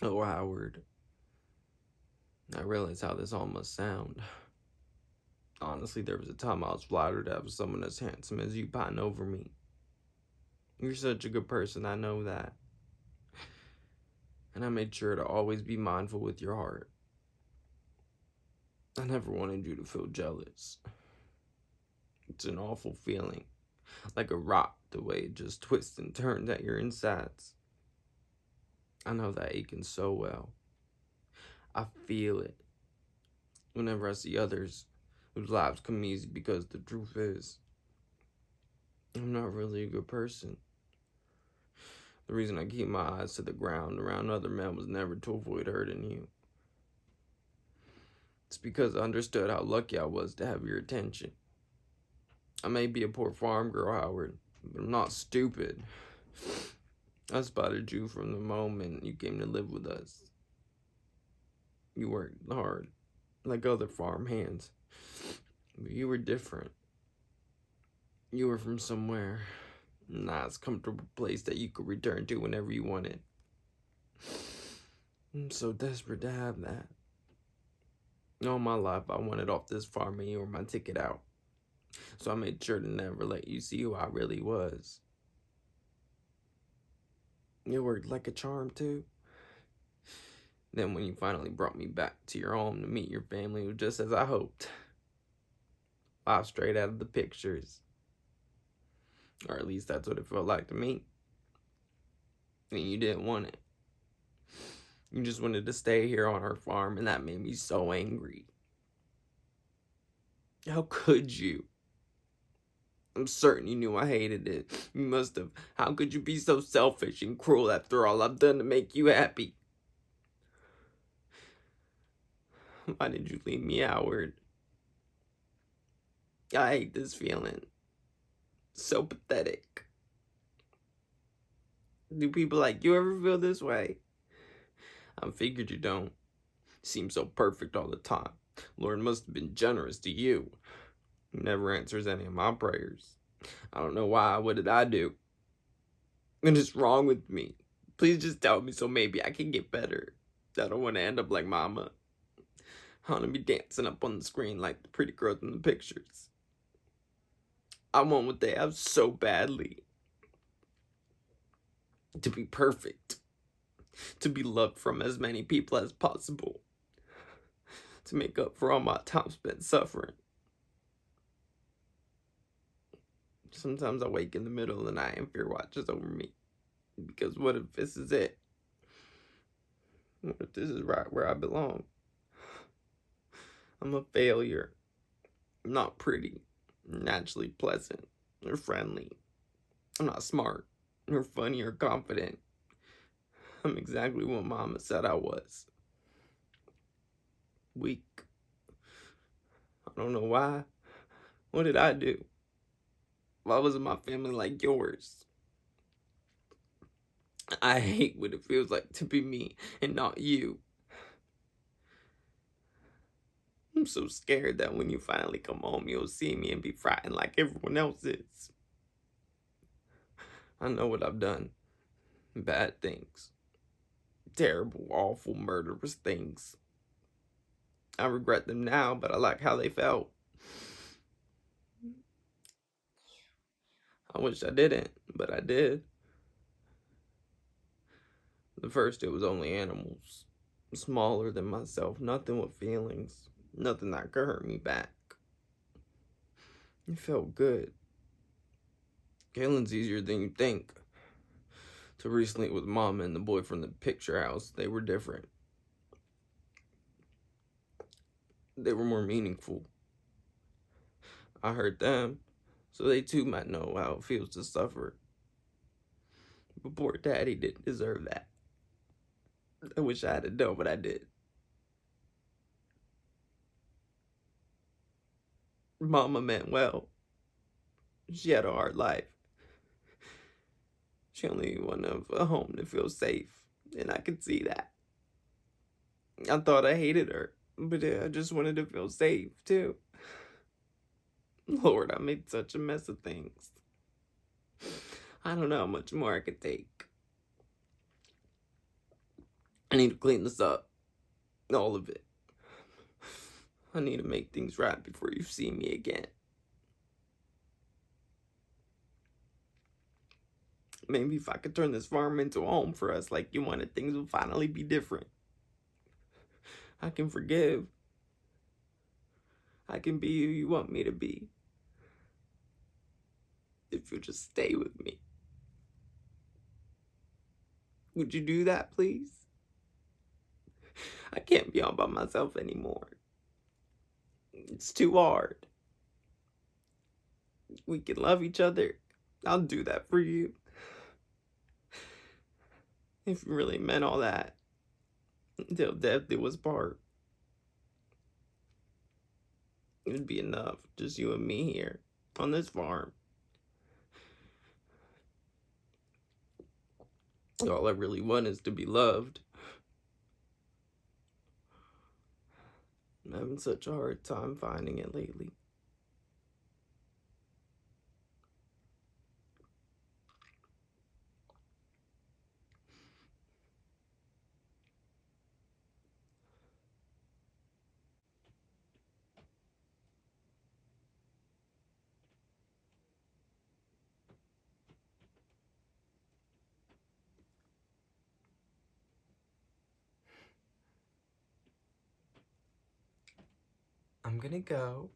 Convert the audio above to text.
Oh, Howard, I realize how this all must sound. Honestly, there was a time I was flattered to have someone as handsome as you pine over me. You're such a good person, I know that. And I made sure to always be mindful with your heart. I never wanted you to feel jealous. It's an awful feeling, like a rock, the way it just twists and turns at your insides. I know that aching so well. I feel it whenever I see others whose lives come easy, because the truth is, I'm not really a good person. The reason I keep my eyes to the ground around other men was never to avoid hurting you. It's because I understood how lucky I was to have your attention. I may be a poor farm girl, Howard, but I'm not stupid. I spotted you from the moment you came to live with us. You worked hard, like other farm hands, but you were different. You were from somewhere, a nice, comfortable place that you could return to whenever you wanted. I'm so desperate to have that. All my life, I wanted off this farm and you were my ticket out. So I made sure to never let you see who I really was. It worked like a charm, too. Then when you finally brought me back to your home to meet your family, it was just as I hoped. Live straight out of the pictures. Or at least that's what it felt like to me. And you didn't want it. You just wanted to stay here on our farm, and that made me so angry. How could you? I'm certain you knew I hated it. You must have. How could you be so selfish and cruel after all I've done to make you happy? Why did you leave me, Howard? I hate this feeling. So pathetic. Do people like you ever feel this way? I figured you don't. You seem so perfect all the time. Lord must have been generous to you. He never answers any of my prayers. I don't know why. What did I do? What is wrong with me? Please just tell me so maybe I can get better. I don't want to end up like Mama. I want to be dancing up on the screen like the pretty girls in the pictures. I want what they have so badly. To be perfect. To be loved from as many people as possible. To make up for all my time spent suffering. Sometimes I wake in the middle of the night and fear watches over me. Because what if this is it? What if this is right where I belong? I'm a failure. I'm not pretty, naturally pleasant, or friendly. I'm not smart, or funny, or confident. I'm exactly what Mama said I was. Weak. I don't know why. What did I do? Why wasn't my family like yours? I hate what it feels like to be me and not you. I'm so scared that when you finally come home, you'll see me and be frightened like everyone else is. I know what I've done. Bad things. Terrible, awful, murderous things. I regret them now, but I like how they felt. I wish I didn't, but I did. The first, it was only animals. Smaller than myself, nothing with feelings. Nothing that could hurt me back. It felt good. Killing's easier than you think. So recently with Mama and the boy from the picture house, they were different. They were more meaningful. I hurt them, so they too might know how it feels to suffer. But poor Daddy didn't deserve that. I wish I had done what I did. Mama meant well. She had a hard life. She only wanted a home to feel safe, and I could see that. I thought I hated her, but I just wanted to feel safe, too. Lord, I made such a mess of things. I don't know how much more I could take. I need to clean this up. All of it. I need to make things right before you see me again. Maybe if I could turn this farm into a home for us like you wanted, things would finally be different. I can forgive. I can be who you want me to be. If you'll just stay with me. Would you do that, please? I can't be all by myself anymore. It's too hard. We can love each other. I'll do that for you. If you really meant all that, until death do us part, it'd be enough, just you and me here, on this farm. All I really want is to be loved. I'm having such a hard time finding it lately. I'm gonna go.